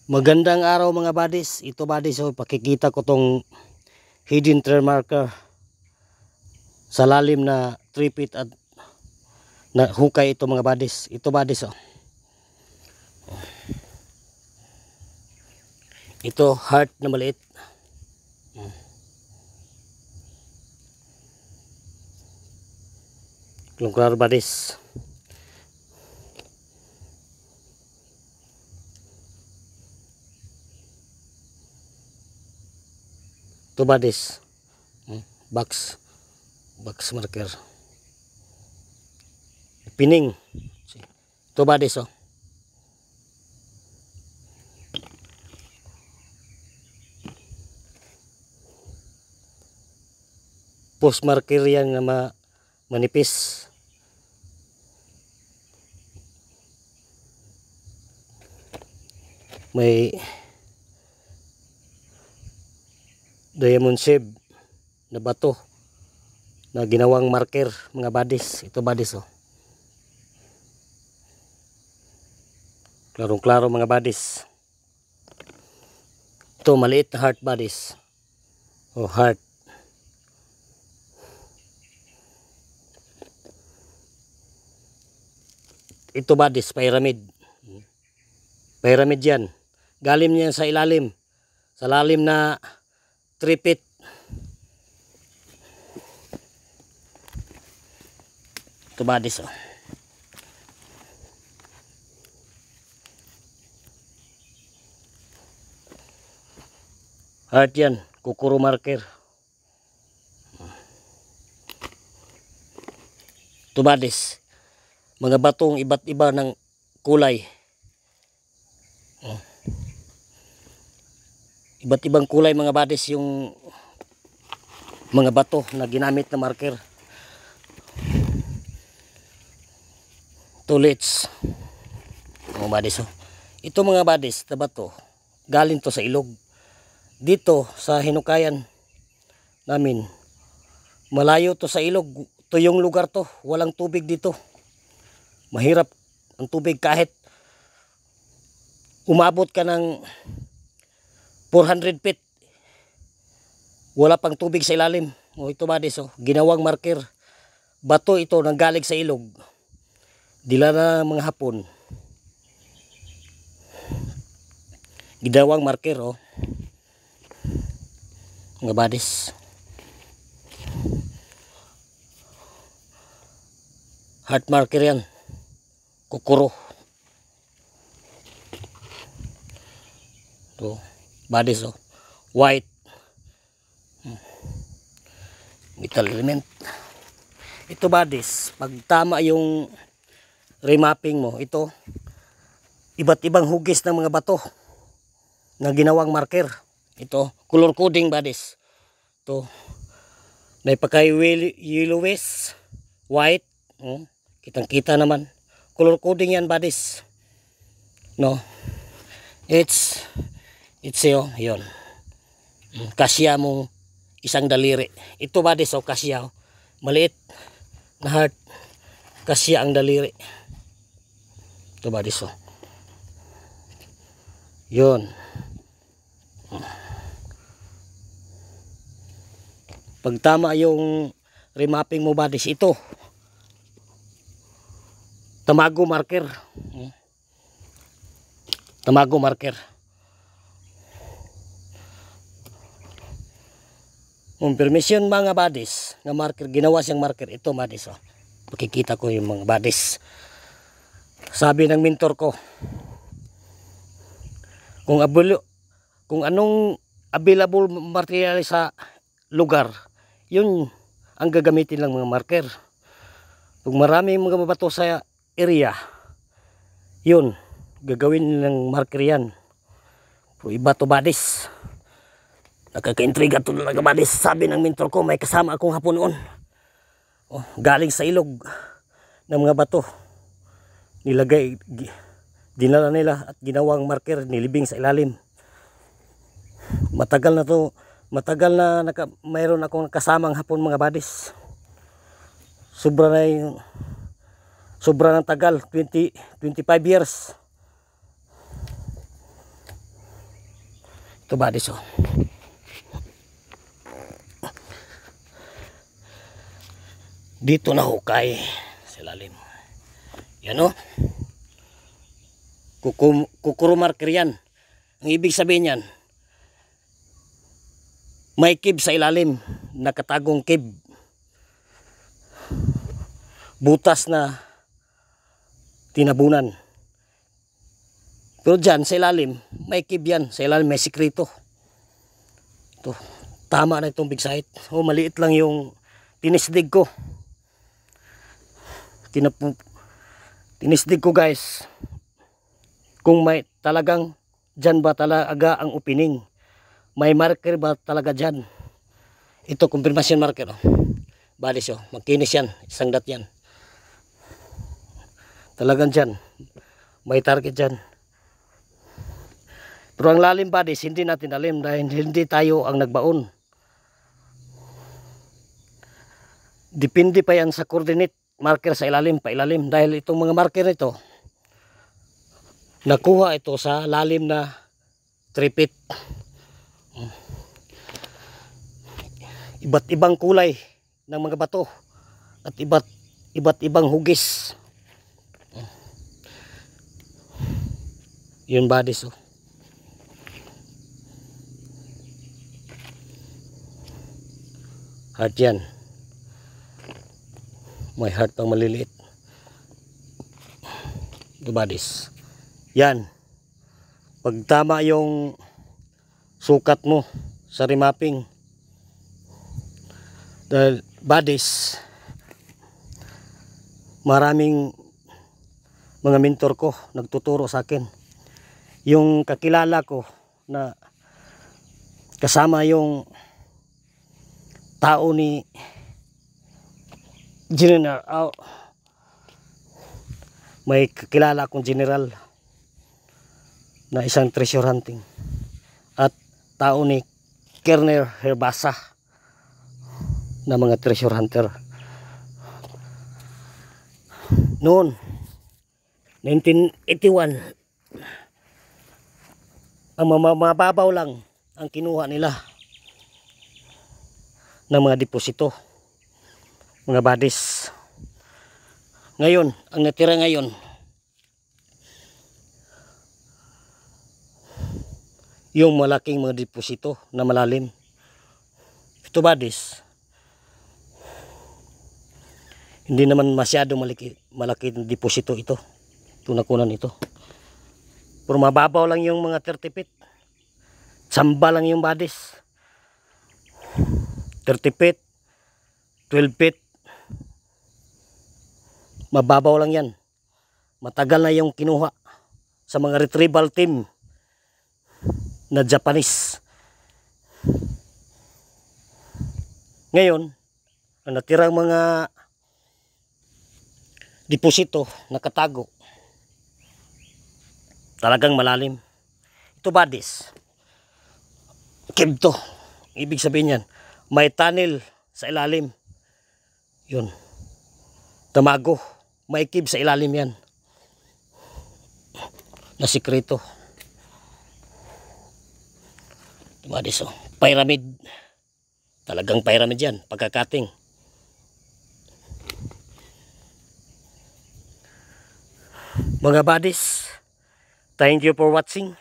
Magandang araw mga buddies. Ito buddies, so pakikita ko tong hidden trail marker sa lalim na 3 feet at na hukay ito mga buddies. Ito buddies, oh. Ito heart na maliit. Klaro buddies. Ito buddies, box marker, pining. Ito buddies, oh. Post marker yan na manipis. May diamond shape na bato na ginawang marker mga buddies. Ito buddies, oh. Klarong klaro mga buddies. Ito maliit na heart buddies. Oh, heart. Ito buddies, pyramid. Pyramid yan. Galim niyan sa ilalim. Sa lalim na 3 feet. Ito buddies, oh. Heart yan. Kukuro marker. Ito buddies, mga batong iba't iba ng kulay. Iba't ibang kulay mga buddies yung mga bato na ginamit na marker. Tulits. Mga buddies, oh. Ito mga buddies na bato, galing to sa ilog. Dito sa hinukayan namin, malayo to sa ilog. To yung lugar to, walang tubig dito. Mahirap ang tubig kahit umabot ka ng 400 feet. Wala pang tubig sa ilalim. O ito buddies, oh, ginawang marker. Bato ito nanggaling sa ilog. Dila na mga Hapon. Ginawang marker, oh. Mga buddies. Heart marker yan. Kukuro. Ito buddies, oh. White. Metal element. Ito buddies, pag tama yung remapping mo, ito iba't ibang hugis ng mga bato na ginawang marker. Ito color coding buddies. Ito naipakay yellowish, white, kitang kita naman. Color coding yan buddies, no. It's oh, yun. Kasya mo isang daliri. Ito buddies, oh, kasya, oh. Maliit na heart, kasya ang daliri. Ito buddies, oh. Yun. Pag tama yung remapping mo buddies, ito tamago marker. Tamago marker. Permission mga buddies na marker, ginawa siyang marker. Ito buddies, oh. Pakikita ko yung mga buddies. Sabi ng mentor ko, kung anong available material sa lugar, yun ang gagamitin lang mga marker. Kung maraming mga bato sa area, yun gagawin ng marker yan. So, iba to buddies. Nakaka-intriga to talaga buddies. Sabi ng mentor ko, may kasama akong Hapon noon, oh, galing sa ilog ng mga bato. Nilagay, dinala nila at ginawang marker, nilibing sa ilalim. Matagal na to, mayroon akong kasamang Hapon mga buddies. Sobra ng tagal, 25 years. Ito buddies oh. Dito na hukay sa ilalim. Yan oh. Kukuro marker yan. Ang ibig sabihin yan, may cave sa ilalim, nakatagong cave. Butas na tinabunan. Pero dyan sa ilalim, may cave yan. Sa ilalim may sikreto. Ito, tama na itong big site. Oh, maliit lang yung tinisdig ko. Tinisdig ko guys. Kung may talagang dyan ba talaga ang opening. May marker ba talaga dyan. Ito confirmation marker. Oh. Balis oh. Magkinis yan. Isang dat yan. Talagang dyan. May target dyan. Pero ang lalim buddies, hindi natin alim dahil hindi tayo ang nagbaon. Depende pa yan sa coordinate marker sa ilalim, pailalim. Dahil itong mga marker nito, nakuha ito sa lalim na 3 feet. Iba't ibang kulay ng mga bato at iba't ibang hugis. Yun buddies oh. Heart yan. May heart pang maliliit. Ito buddies. Yan. Pag tama yung sukat mo sa remapping. Dahil buddies, maraming mga mentor ko nagtuturo sa akin. Yung kakilala ko na kasama yung tao ni General, may kakilala akong general na isang treasure hunting at tao ni Kerner Herbasa na mga treasure hunter. Noon 1981 ang mababaw lang ang kinuha nila ng mga deposito, mga buddies. Ngayon, ang natira ngayon, yung malaking mga deposito na malalim. Ito buddies, hindi naman masyado malaki ng deposito ito. Tunakunan ito. Pero mababaw lang yung mga 30 feet. Samba lang yung buddies. 30 feet, 12 feet. Mababaw lang yan. Matagal na yung kinuha sa mga retrieval team na Japanese. Ngayon, ang natirang mga deposito nakatago, talagang malalim. Ito buddies, cave to. Ibig sabihin yan, may tunnel sa ilalim. Yun, tamago, may cave sa ilalim yan na sikreto. Ito buddies oh, pyramid. Talagang pyramid yan, pagkakating. Mga buddies, thank you for watching.